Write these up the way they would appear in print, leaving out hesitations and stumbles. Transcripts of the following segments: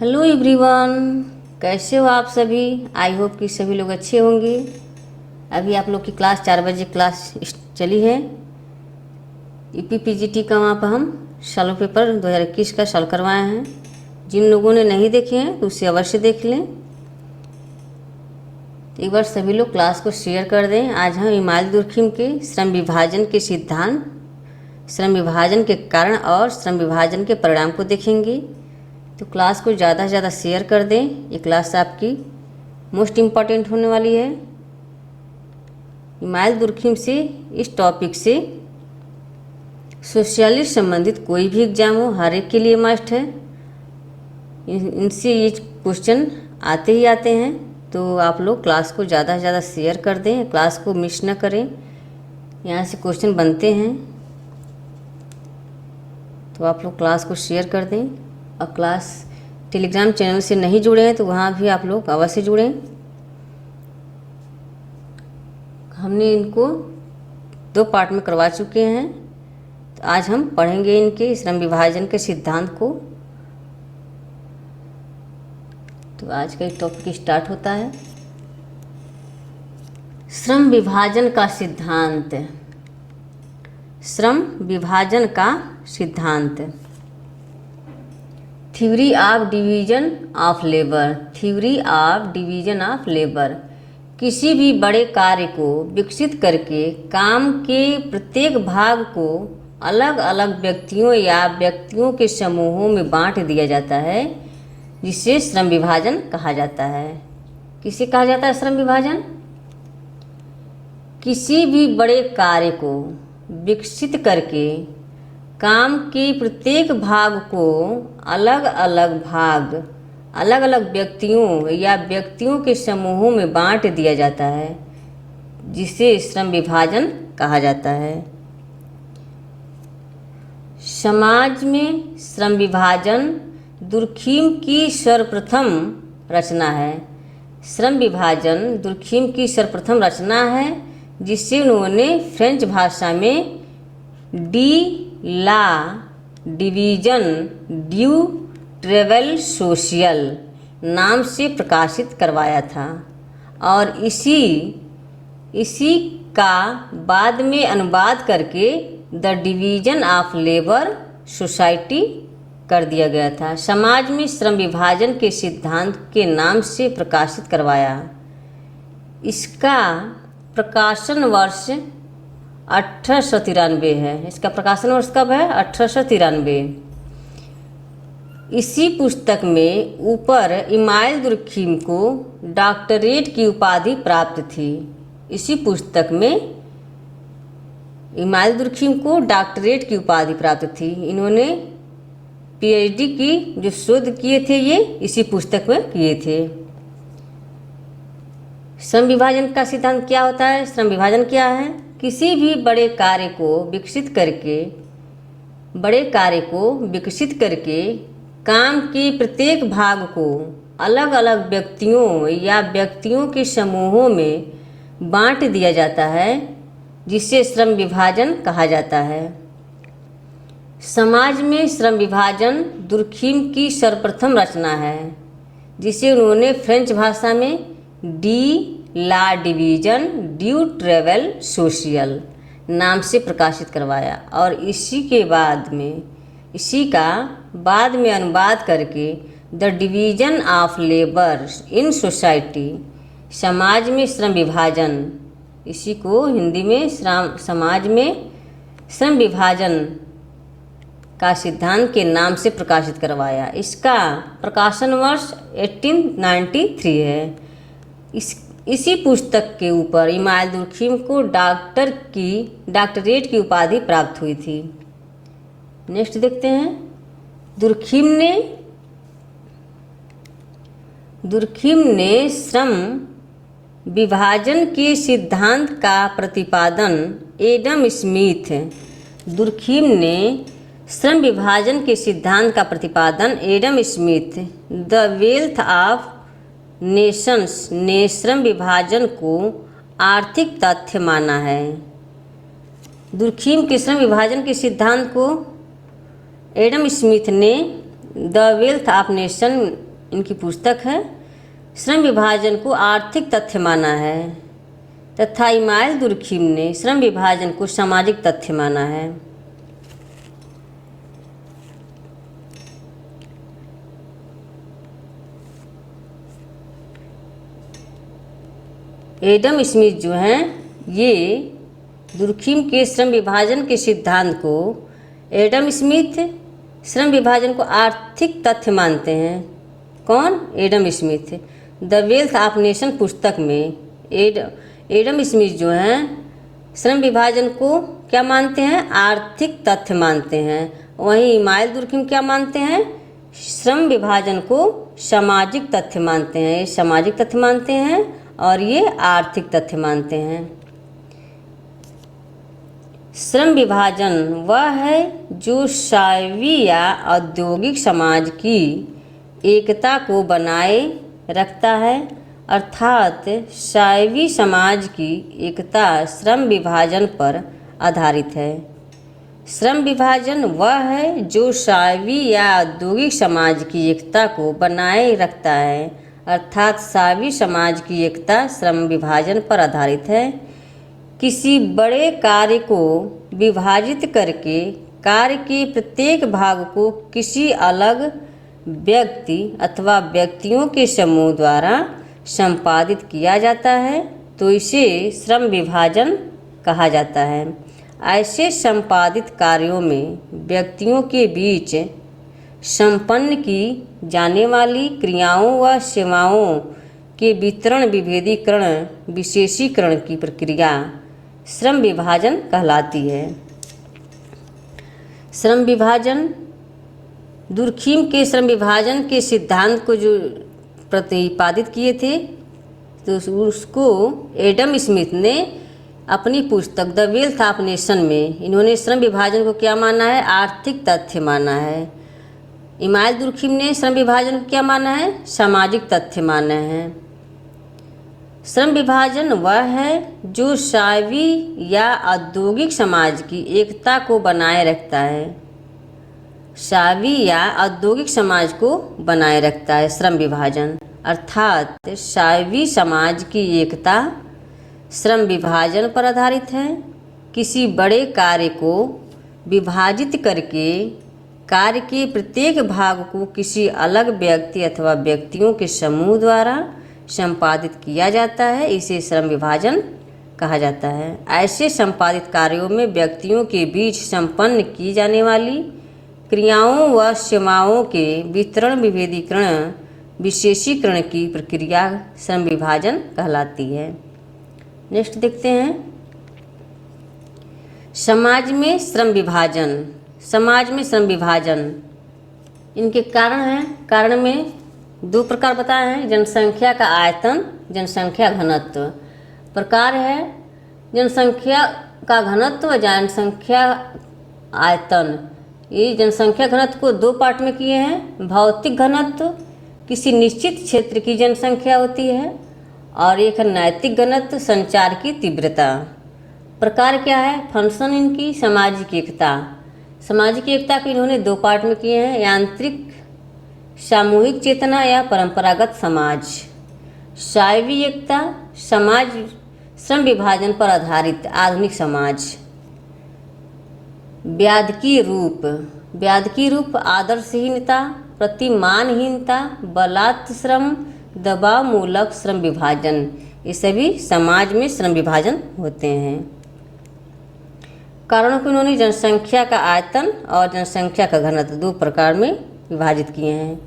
Hello everyone, कैसे हो आप सभी। आई होप कि सभी लोग अच्छे होंगे। अभी आप लोग की क्लास 4 बजे क्लास चली है। ईपीपीजीटी का वहाँ पर हम सॉल्व पेपर 2021 का सॉल्व करवाए हैं। जिन लोगों ने नहीं देखे हैं तो उसे अवश्य देख लें। एक बार सभी लोग क्लास को शेयर कर दें। आज हम इमाइल दुर्खिम के श्रम विभाजन के सिद्धांत, श्रम विभाजन के कारण और श्रम विभाजन के परिणाम को देखेंगे। तो क्लास को ज़्यादा से ज़्यादा शेयर कर दें। ये क्लास आपकी मोस्ट इम्पॉर्टेंट होने वाली है। इमाइल दुर्खिम से इस टॉपिक से सोशलिस्ट संबंधित कोई भी एग्जाम हो, हर एक के लिए मस्ट है। इनसे ये क्वेश्चन आते ही आते हैं। तो आप लोग क्लास को ज़्यादा से ज़्यादा शेयर कर दें, क्लास को मिस न करें। यहाँ से क्वेश्चन बनते हैं तो आप लोग क्लास को शेयर कर दें। और क्लास टेलीग्राम चैनल से नहीं जुड़े हैं तो वहाँ भी आप लोग अवश्य जुड़ें। हमने इनको 2 पार्ट में करवा चुके हैं। तो आज हम पढ़ेंगे इनके श्रम विभाजन के सिद्धांत को। तो आज का एक टॉपिक स्टार्ट होता है, श्रम विभाजन का सिद्धांत। श्रम विभाजन का सिद्धांत। Theory of division of labour. Theory of division of labour किसी भी बड़े कार्य को विकसित करके काम के प्रत्येक भाग को अलग अलग व्यक्तियों या व्यक्तियों के समूहों में बांट दिया जाता है, जिसे श्रम विभाजन कहा जाता है। किसे कहा जाता है श्रम विभाजन? किसी भी बड़े कार्य को विकसित करके काम के प्रत्येक भाग को अलग अलग व्यक्तियों या व्यक्तियों के समूहों में बांट दिया जाता है, जिसे श्रम विभाजन कहा जाता है। समाज में श्रम विभाजन दुर्खिम की सर्वप्रथम रचना है। श्रम विभाजन दुर्खिम की सर्वप्रथम रचना है, जिसे उन्होंने फ्रेंच भाषा में डी ला डिवीजन ड्यू ट्रेवल सोशियल नाम से प्रकाशित करवाया था। और इसी का बाद में अनुवाद करके the division of labour society कर दिया गया था। समाज में श्रम विभाजन के सिद्धांत के नाम से प्रकाशित करवाया। इसका प्रकाशन वर्ष 1893 है। इसका प्रकाशन वर्ष कब है? 1893। इसी पुस्तक में ऊपर इमाइल दुर्खिम को डॉक्टरेट की उपाधि प्राप्त थी। इसी पुस्तक में इमाइल दुर्खिम को डॉक्टरेट की उपाधि प्राप्त थी। इन्होंने पीएचडी की जो शोध किए थे ये इसी पुस्तक में किए थे। श्रम विभाजन का सिद्धांत क्या होता है? श्रम विभाजन क्या है? किसी भी बड़े कार्य को विकसित करके काम के प्रत्येक भाग को अलग अलग व्यक्तियों या व्यक्तियों के समूहों में बांट दिया जाता है, जिसे श्रम विभाजन कहा जाता है। समाज में श्रम विभाजन दुर्खिम की सर्वप्रथम रचना है, जिसे उन्होंने फ्रेंच भाषा में डी ला डिवीजन ड्यू ट्रेवल सोशियल नाम से प्रकाशित करवाया। और इसी का बाद में अनुवाद करके the division of labour in society समाज में श्रम विभाजन, इसी को हिंदी में समाज में श्रम विभाजन का सिद्धांत के नाम से प्रकाशित करवाया। इसका प्रकाशन वर्ष 1893 है। इसी पुस्तक के ऊपर इमाइल दुर्खिम को डॉक्टरेट की उपाधि प्राप्त हुई थी। नेक्स्ट देखते हैं। दुर्खिम ने श्रम विभाजन के सिद्धांत का प्रतिपादन एडम स्मिथ। दुर्खिम ने श्रम विभाजन के सिद्धांत का प्रतिपादन Adam Smith the wealth of Nations ने श्रम विभाजन को आर्थिक तथ्य माना है। दुर्खिम के श्रम विभाजन के सिद्धांत को एडम स्मिथ ने द वेल्थ ऑफ नेशन इनकी पुस्तक है। श्रम विभाजन को आर्थिक तथ्य माना है तथा इमाइल दुर्खिम ने श्रम विभाजन को सामाजिक तथ्य माना है। एडम स्मिथ जो हैं ये दुर्खिम के श्रम विभाजन के सिद्धांत को, एडम स्मिथ श्रम विभाजन को आर्थिक तथ्य मानते हैं। कौन? Adam Smith. The wealth of nation पुस्तक में एडम स्मिथ जो हैं श्रम विभाजन को क्या मानते हैं? आर्थिक तथ्य मानते हैं। वहीं इमाइल दुर्खिम क्या मानते हैं? श्रम विभाजन को सामाजिक तथ्य मानते हैं। ये सामाजिक तथ्य मानते हैं और ये आर्थिक तथ्य मानते हैं। श्रम विभाजन वह है जो शायवी या औद्योगिक समाज की एकता को बनाए रखता है, अर्थात शायवी समाज की एकता श्रम विभाजन पर आधारित है। श्रम विभाजन वह है जो शायवी या औद्योगिक समाज की एकता को बनाए रखता है, अर्थात शायवी समाज की एकता श्रम विभाजन पर आधारित है। किसी बड़े कार्य को विभाजित करके कार्य के प्रत्येक भाग को किसी अलग व्यक्ति अथवा व्यक्तियों के समूह द्वारा संपादित किया जाता है तो इसे श्रम विभाजन कहा जाता है। ऐसे संपादित कार्यों में व्यक्तियों के बीच संपन्न की जाने वाली क्रियाओं व सेवाओं के वितरण, विभेदीकरण, विशेषीकरण की प्रक्रिया श्रम विभाजन कहलाती है। श्रम विभाजन, दुर्खिम के श्रम विभाजन के सिद्धांत को जो प्रतिपादित किए थे तो उसको एडम स्मिथ ने अपनी पुस्तक द वेल्थ ऑफ नेशन में इन्होंने श्रम विभाजन को क्या माना है? आर्थिक तथ्य माना है। इमाइल दुर्खिम ने श्रम विभाजन को क्या माना है? सामाजिक तथ्य माना है। श्रम विभाजन वह है जो शायवी या औद्योगिक समाज की एकता को बनाए रखता है। शायवी या औद्योगिक समाज को बनाए रखता है श्रम विभाजन, अर्थात शायवी समाज की एकता श्रम विभाजन पर आधारित है। किसी बड़े कार्य को विभाजित करके कार्य के प्रत्येक भाग को किसी अलग व्यक्ति अथवा व्यक्तियों के समूह द्वारा संपादित किया जाता है, इसे श्रम विभाजन कहा जाता है। ऐसे संपादित कार्यों में व्यक्तियों के बीच संपन्न की जाने वाली क्रियाओं व सेवाओं के वितरण, विभेदीकरण, विशेषीकरण की प्रक्रिया श्रम विभाजन कहलाती है। नेक्स्ट देखते हैं, समाज में श्रम विभाजन। समाज में श्रम विभाजन इनके कारण हैं। कारण में दो प्रकार बताए हैं, जनसंख्या का आयतन, जनसंख्या घनत्व। प्रकार है जनसंख्या का घनत्व, जनसंख्या आयतन। ये जनसंख्या घनत्व को दो पार्ट में किए हैं। भौतिक घनत्व किसी निश्चित क्षेत्र की जनसंख्या होती है और एक है नैतिक घनत्व, संचार की तीव्रता। प्रकार क्या है? फंक्शन इनकी सामाजिक एकता। सामाजिक एकता को इन्होंने दो पार्ट में किए हैं, यांत्रिक सामूहिक चेतना या परंपरागत समाज। शायवी एकता, समाज श्रम विभाजन पर आधारित आधुनिक समाज। व्याधकी रूप, व्याधकी रूप आदर्शहीनता, प्रतिमानहीनता, बलात्श्रम, दबाव मूलक श्रम विभाजन, ये सभी समाज में श्रम विभाजन होते हैं। कारणों को इन्होंने जनसंख्या का आयतन और जनसंख्या का घनत्व दो प्रकार में विभाजित किए हैं।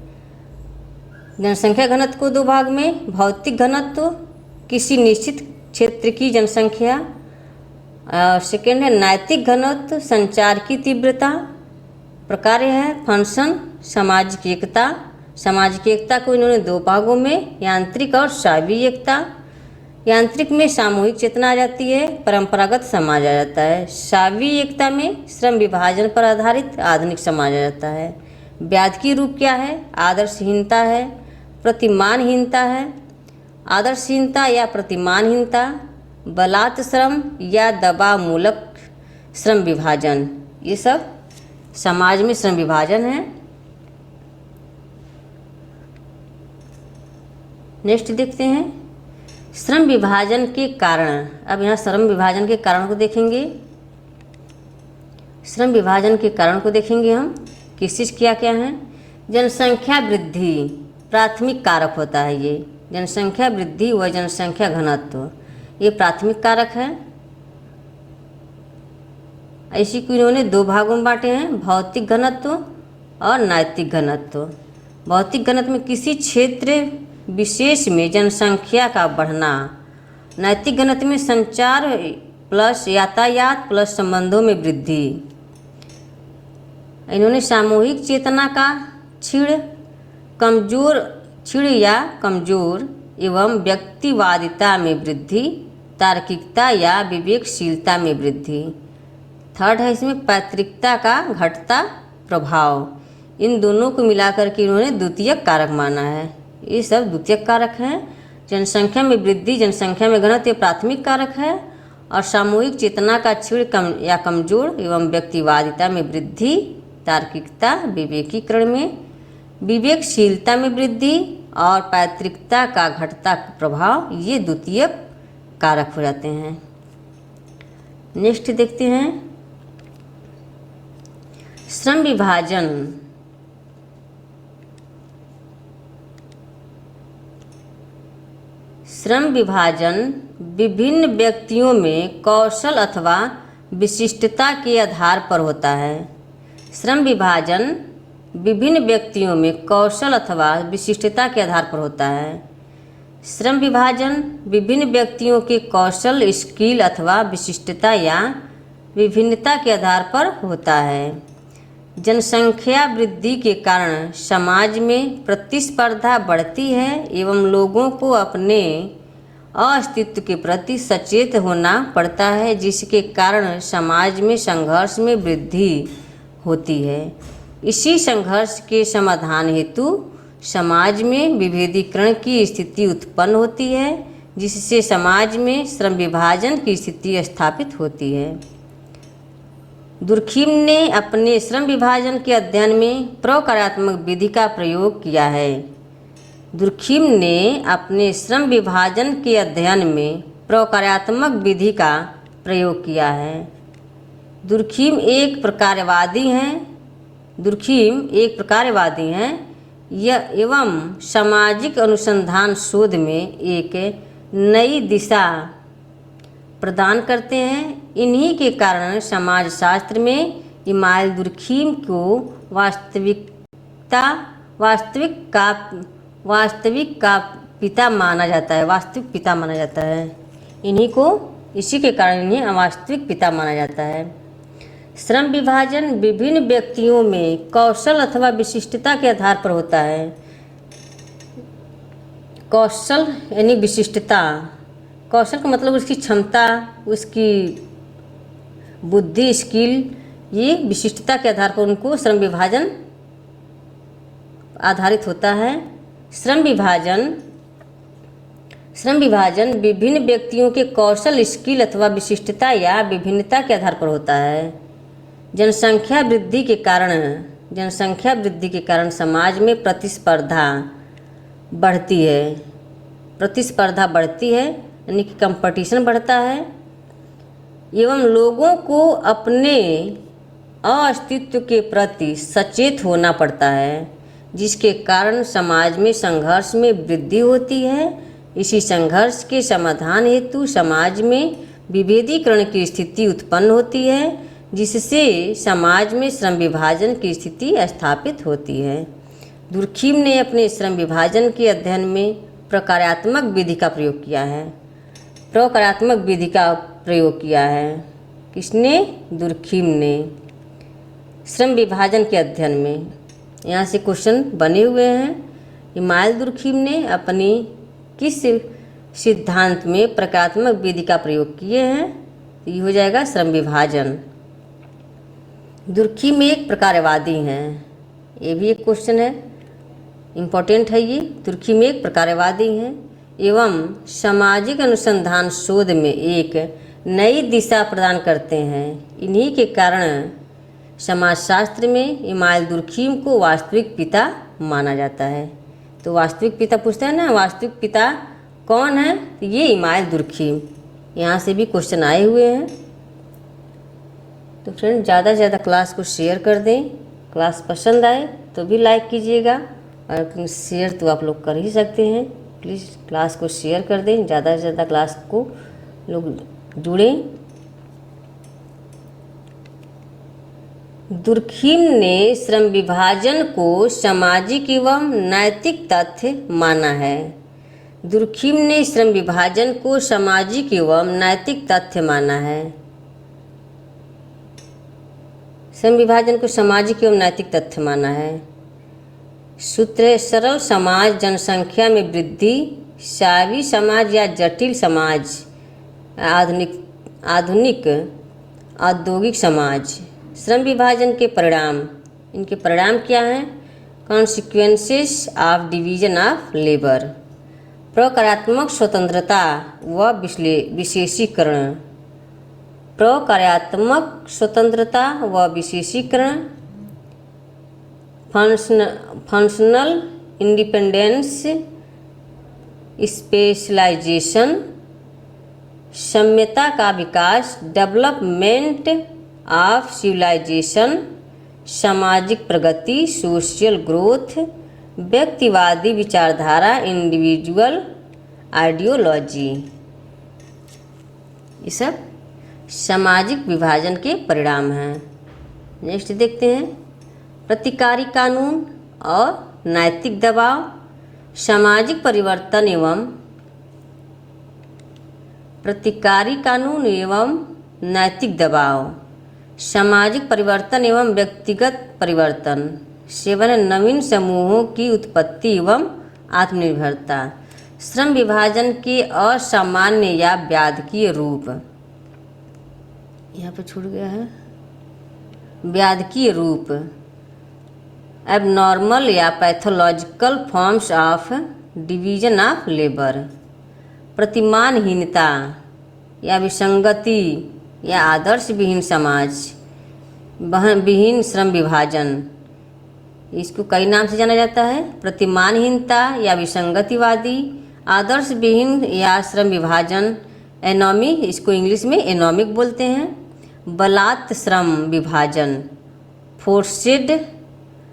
जनसंख्या घनत्व को दो भाग में, भौतिक घनत्व किसी निश्चित क्षेत्र की जनसंख्या, और सेकेंड है नैतिक घनत्व, संचार की तीव्रता। प्रकार है फंक्शन सामाजिक एकता। सामाजिक एकता को इन्होंने दो भागों में, यांत्रिक और शायवी एकता। यांत्रिक में सामूहिक चेतना आ जाती है, परंपरागत समाज आ जाता है। शायवी एकता में श्रम विभाजन पर आधारित आधुनिक समाज आ जाता है। व्याधकी रूप क्या है? आदर्शहीनता है, प्रतिमानहीनता है। आदर्शहीनता या प्रतिमानहीनता, बलात्श्रम या दबाव मूलक श्रम विभाजन, ये सब समाज में श्रम विभाजन है। नेक्स्ट देखते हैं श्रम विभाजन के कारण। अब यहाँ श्रम विभाजन के कारण को देखेंगे। श्रम विभाजन के कारण को देखेंगे हम किस चीज़ क्या क्या है। जनसंख्या वृद्धि प्राथमिक कारक होता है। ये जनसंख्या वृद्धि व जनसंख्या घनत्व ये प्राथमिक कारक है। इसी को इन्होंने दो भागों में बांटे हैं, भौतिक घनत्व और नैतिक घनत्व। भौतिक घनत्व में किसी क्षेत्र विशेष में जनसंख्या का बढ़ना। नैतिक घनत्व में संचार प्लस यातायात प्लस संबंधों में वृद्धि। इन्होंने सामूहिक चेतना का क्षीण या कमजोर एवं व्यक्तिवादिता में वृद्धि, तार्किकता या विवेकशीलता में वृद्धि। थर्ड है इसमें पैतृकता का घटता प्रभाव। इन दोनों को मिलाकर के इन्होंने द्वितीयक कारक माना है। ये सब द्वितीयक कारक हैं। जनसंख्या में वृद्धि, जनसंख्या में घनत्व ये प्राथमिक कारक है और सामूहिक चेतना का क्षीण या कमजोर एवं व्यक्तिवादिता में वृद्धि, तार्किकता विवेकीकरण में, विवेकशीलता में वृद्धि और पैतृकता का घटता प्रभाव ये द्वितीयक कारक हो जाते हैं। नेक्स्ट देखते हैं श्रम विभाजन। श्रम विभाजन विभिन्न व्यक्तियों में कौशल अथवा विशिष्टता के आधार पर होता है। श्रम विभाजन विभिन्न व्यक्तियों में कौशल अथवा विशिष्टता के आधार पर होता है। श्रम विभाजन विभिन्न व्यक्तियों के कौशल, स्किल अथवा विशिष्टता या विभिन्नता के आधार पर होता है। जनसंख्या वृद्धि के कारण समाज में प्रतिस्पर्धा बढ़ती है एवं लोगों को अपने अस्तित्व के प्रति सचेत होना पड़ता है, जिसके कारण समाज में संघर्ष में वृद्धि होती है। इसी संघर्ष के समाधान हेतु समाज में विभेदीकरण की स्थिति उत्पन्न होती है, जिससे समाज में श्रम विभाजन की स्थिति स्थापित होती है। दुर्खिम ने अपने श्रम विभाजन के अध्ययन में प्रकार्यात्मक विधि का प्रयोग किया है। दुर्खिम ने अपने श्रम विभाजन के अध्ययन में प्रकार्यात्मक विधि का प्रयोग किया है। दुर्खिम एक प्रकारवादी हैं यह एवं सामाजिक अनुसंधान शोध में एक नई दिशा प्रदान करते हैं। इन्हीं के कारण समाजशास्त्र में इमानुएल दुर्खिम को वास्तविक का पिता माना जाता है। वास्तविक पिता माना जाता है। इसी के कारण इन्हें वास्तविक पिता माना जाता है। श्रम विभाजन विभिन्न व्यक्तियों में कौशल अथवा विशिष्टता के आधार पर होता है। कौशल यानी विशिष्टता। कौशल का मतलब उसकी क्षमता, उसकी बुद्धि, स्किल, ये विशिष्टता के आधार पर उनको श्रम विभाजन आधारित होता है। श्रम विभाजन विभिन्न व्यक्तियों के कौशल, स्किल अथवा विशिष्टता या विभिन्नता के आधार पर होता है। जनसंख्या वृद्धि के कारण समाज में प्रतिस्पर्धा बढ़ती है यानी कि कंपटीशन बढ़ता है एवं लोगों को अपने अस्तित्व के प्रति सचेत होना पड़ता है, जिसके कारण समाज में संघर्ष में वृद्धि होती है। इसी संघर्ष के समाधान हेतु समाज में विभेदीकरण की स्थिति उत्पन्न होती है, जिससे समाज में श्रम विभाजन की स्थिति स्थापित होती है। दुर्खिम ने अपने श्रम विभाजन के अध्ययन में प्रकार्यात्मक विधि का प्रयोग किया है। किसने? दुर्खिम ने श्रम विभाजन के अध्ययन में। यहाँ से क्वेश्चन बने हुए हैं। इमानुएल दुर्खिम ने अपनी किस सिद्धांत में प्रकारात्मक विधि का प्रयोग किए हैं? ये हो जाएगा श्रम विभाजन। दुर्खिम एक प्रकारवादी हैं, ये भी एक क्वेश्चन है, इम्पोर्टेंट है ये। दुर्खिम एक प्रकारवादी हैं एवं सामाजिक अनुसंधान शोध में एक नई दिशा प्रदान करते हैं। इन्हीं के कारण समाजशास्त्र में इमानुएल दुर्खिम को वास्तविक पिता माना जाता है। तो वास्तविक पिता पूछते हैं ना, वास्तविक पिता कौन है? तो ये इमाइल दुर्खीम। यहाँ से भी क्वेश्चन आए हुए हैं। तो फ्रेंड ज़्यादा से ज़्यादा क्लास को शेयर कर दें। क्लास पसंद आए तो भी लाइक कीजिएगा, और शेयर तो आप लोग कर ही सकते हैं। प्लीज़ क्लास को शेयर कर दें, ज़्यादा से ज़्यादा क्लास को लोग जुड़ें। दुर्खीम ने श्रम विभाजन को सामाजिक एवं नैतिक तथ्य माना है। दुर्खीम ने श्रम विभाजन को सामाजिक एवं नैतिक तथ्य माना है। श्रम विभाजन को सामाजिक एवं नैतिक तथ्य माना है। सूत्र है, सरल समाज जनसंख्या में वृद्धि, सावी समाज या जटिल समाज, आधुनिक औद्योगिक समाज। श्रम विभाजन के परिणाम, इनके परिणाम क्या हैं? Consequences of division of labour, प्रक्रियात्मक स्वतंत्रता व विशेषीकरण, प्रक्रियात्मक स्वतंत्रता व विशेषीकरण, फंक्शनल इंडिपेंडेंस, स्पेशलाइजेशन, सम्यता का विकास, डेवलपमेंट ऑफ सिविलाइजेशन, सामाजिक प्रगति, सोशल ग्रोथ, व्यक्तिवादी विचारधारा, इंडिविजुअल आइडियोलॉजी। ये सब सामाजिक विभाजन के परिणाम हैं। नेक्स्ट देखते हैं, प्रतिकारी कानून और नैतिक दबाव। सामाजिक परिवर्तन एवं प्रतिकारी कानून एवं नैतिक दबाव। सामाजिक परिवर्तन एवं व्यक्तिगत परिवर्तन। 7 नवीन समूहों की उत्पत्ति एवं आत्मनिर्भरता। श्रम विभाजन के असामान्य या व्याधकीय रूप, यहाँ पे छूट गया है, व्याधकीय रूप, एबनॉर्मल या pathological forms of division of labour. प्रतिमानहीनता या विसंगति या आदर्श विहीन समाज, विहीन श्रम विभाजन, इसको कई नाम से जाना जाता है। प्रतिमानहीनता या विसंगतिवादी, आदर्श विहीन या श्रम विभाजन, एनॉमी, इसको इंग्लिश में एनॉमिक बोलते हैं। बलात् श्रम विभाजन, फोर्सेड,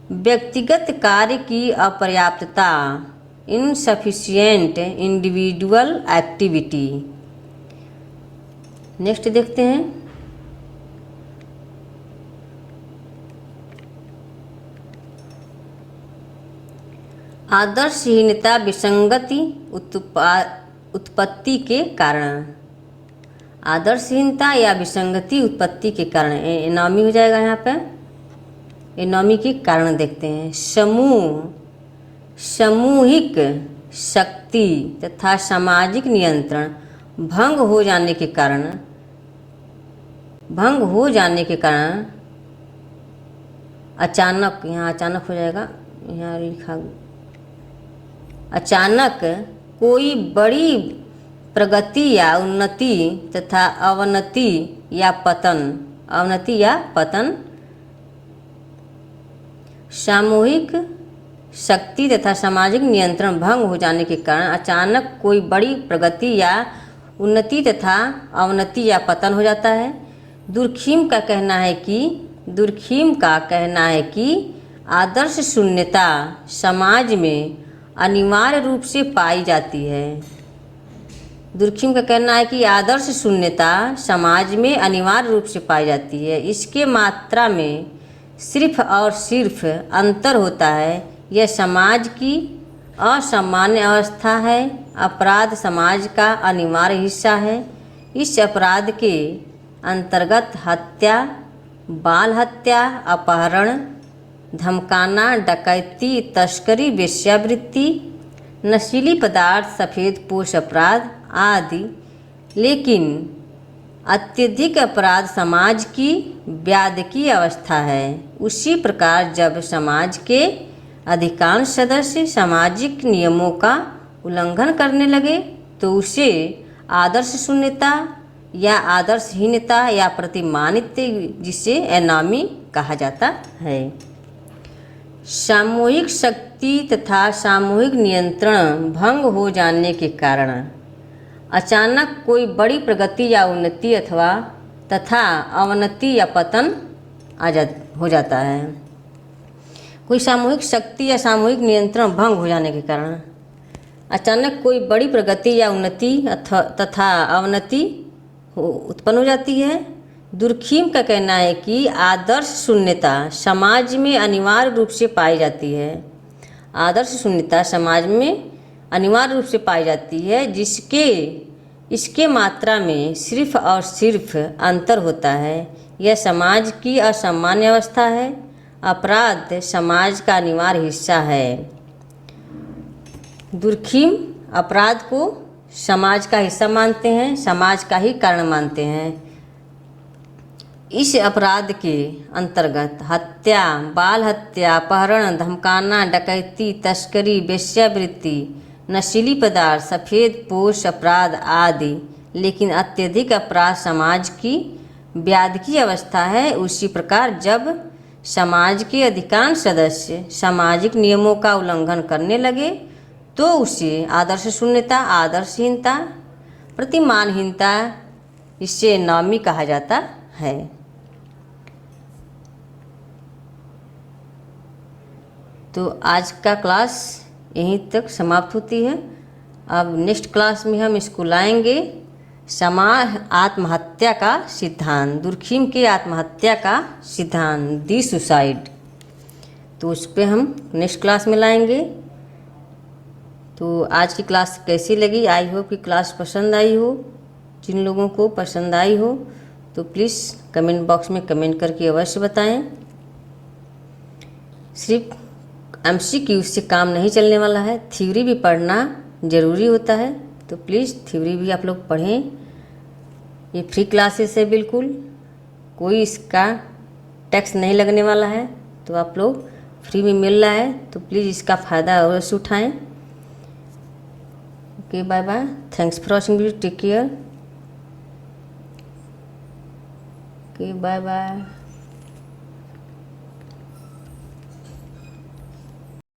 व्यक्तिगत कार्य की अपर्याप्तता, इनसफिशिएंट इंडिविजुअल एक्टिविटी। नेक्स्ट देखते हैं, आदर्शहीनता विसंगति उत्पत्ति के कारण। आदर्शहीनता या विसंगति उत्पत्ति के कारण, एनॉमी हो जाएगा यहाँ पे। एनॉमी के कारण देखते हैं, सामूहिक शक्ति तथा सामाजिक नियंत्रण भंग हो जाने के कारण, अचानक, यहाँ अचानक हो जाएगा, यहाँ लिखा, अचानक कोई बड़ी प्रगति या उन्नति तथा अवनति या पतन, सामूहिक शक्ति तथा सामाजिक नियंत्रण भंग हो जाने के कारण अचानक कोई बड़ी प्रगति या उन्नति तथा अवनति या पतन हो जाता है। दुर्खीम का कहना है कि आदर्श शून्यता समाज में अनिवार्य रूप से पाई जाती है। दुर्खीम का कहना है कि आदर्श शून्यता समाज में अनिवार्य रूप से पाई जाती है। इसके मात्रा में सिर्फ और सिर्फ अंतर होता है। यह समाज की असामान्य अवस्था है। अपराध समाज का अनिवार्य हिस्सा है। इस अपराध के अंतर्गत हत्या, बाल हत्या, अपहरण, धमकाना, डकैती, तस्करी, वेश्यावृत्ति, नशीली पदार्थ, सफ़ेदपोश अपराध आदि। लेकिन अत्यधिक अपराध समाज की व्याधकीय अवस्था है। उसी प्रकार जब समाज के अधिकांश सदस्य सामाजिक नियमों का उल्लंघन करने लगे तो उसे आदर्श शून्यता या आदर्शहीनता या प्रतिमानित, जिसे एनामी कहा जाता है। सामूहिक शक्ति तथा सामूहिक नियंत्रण भंग हो जाने के कारण अचानक कोई बड़ी प्रगति या उन्नति अथवा तथा अवनति या पतन हो जाता है। कोई सामूहिक शक्ति या सामूहिक नियंत्रण भंग हो जाने के कारण अचानक कोई बड़ी प्रगति या उन्नति तथा अवनति उत्पन्न हो जाती है। दुर्खीम का कहना है कि आदर्श शून्यता समाज में अनिवार्य रूप से पाई जाती है। आदर्श शून्यता समाज में अनिवार्य रूप से पाई जाती है इसके मात्रा में सिर्फ और सिर्फ अंतर होता है। यह समाज की असामान्य अवस्था है। अपराध समाज का अनिवार्य हिस्सा है। दुर्खीम अपराध को समाज का हिस्सा मानते हैं, समाज का ही कारण मानते हैं। इस अपराध के अंतर्गत हत्या, बाल हत्या, अपहरण, धमकाना, डकैती, तस्करी, वेश्यावृत्ति, नशीली पदार्थ, सफ़ेद पोश अपराध आदि। लेकिन अत्यधिक अपराध समाज की व्याधि की अवस्था है। उसी प्रकार जब समाज के अधिकांश सदस्य सामाजिक नियमों का उल्लंघन करने लगे तो उसे आदर्श शून्यता, आदर्शहीनता, प्रतिमानहीनता, इससे नामी कहा जाता है। तो आज का क्लास यहीं तक समाप्त होती है। अब नेक्स्ट क्लास में हम इसको लाएंगे आत्महत्या का सिद्धांत, दुर्खीम के आत्महत्या का सिद्धांत, दी सुसाइड। तो उस पर हम नेक्स्ट क्लास में लाएंगे। तो आज की क्लास कैसी लगी? आई होप कि क्लास पसंद आई हो। जिन लोगों को पसंद आई हो तो प्लीज़ कमेंट बॉक्स में कमेंट करके अवश्य बताएं। सिर्फ MCQ से काम नहीं चलने वाला है, थ्योरी भी पढ़ना ज़रूरी होता है। तो प्लीज़ थ्योरी भी आप लोग पढ़ें। ये फ्री क्लासेस है, बिल्कुल कोई इसका टैक्स नहीं लगने वाला है। तो आप लोग फ्री में मिल रहा है तो प्लीज़ इसका फ़ायदा अवश्य उठाएं। Okay, bye bye, thanks for watching video, take care, okay, bye bye.